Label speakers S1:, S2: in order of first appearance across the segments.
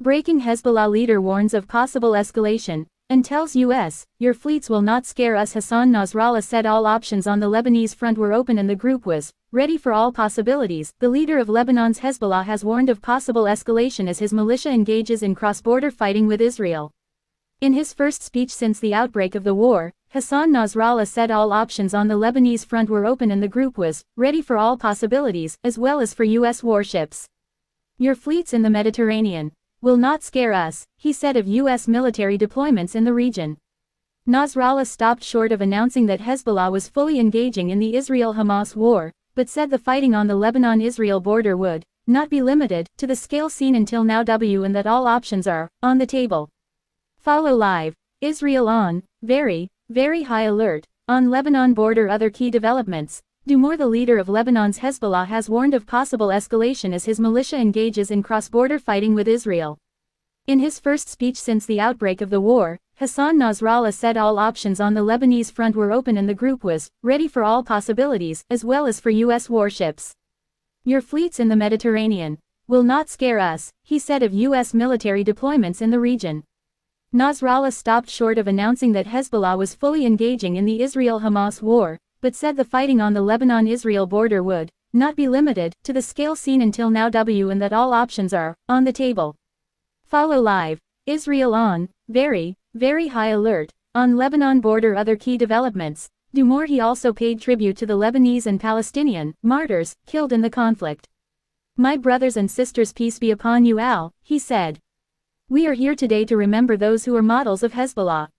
S1: Breaking Hezbollah leader warns of possible escalation, and tells US, "Your fleets will not scare us." Hassan Nasrallah said all options on the Lebanese front were open and the group was ready for all possibilities. The leader of Lebanon's Hezbollah has warned of possible escalation as his militia engages in cross-border fighting with Israel. In his first speech since the outbreak of the war, Hassan Nasrallah said all options on the Lebanese front were open and the group was ready for all possibilities, as well as for US warships. "Your fleets in the Mediterranean will not scare us," he said of US military deployments in the region. Nasrallah stopped short of announcing that Hezbollah was fully engaging in the Israel-Hamas war, but said the fighting on the Lebanon-Israel border would not be limited to the scale seen until now and that all options are on the table. Follow live. Israel on very high alert on Lebanon border. Other key developments. The leader of Lebanon's Hezbollah has warned of possible escalation as his militia engages in cross-border fighting with Israel. In his first speech since the outbreak of the war, Hassan Nasrallah said all options on the Lebanese front were open and the group was ready for all possibilities, as well as for US warships. "Your fleets in the Mediterranean will not scare us," he said of US military deployments in the region. Nasrallah stopped short of announcing that Hezbollah was fully engaging in the Israel-Hamas war, but said the fighting on the Lebanon-Israel border would not be limited to the scale seen until now and that all options are on the table. Follow live. Israel on very high alert on Lebanon border. Other key developments. He also paid tribute to the Lebanese and Palestinian martyrs killed in the conflict. "My brothers and sisters, peace be upon you all," he said. "We are here today to remember those who are models of Hezbollah."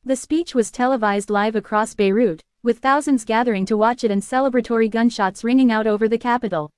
S1: The speech was televised live across Beirut, with thousands gathering to watch it and celebratory gunshots ringing out over the capital.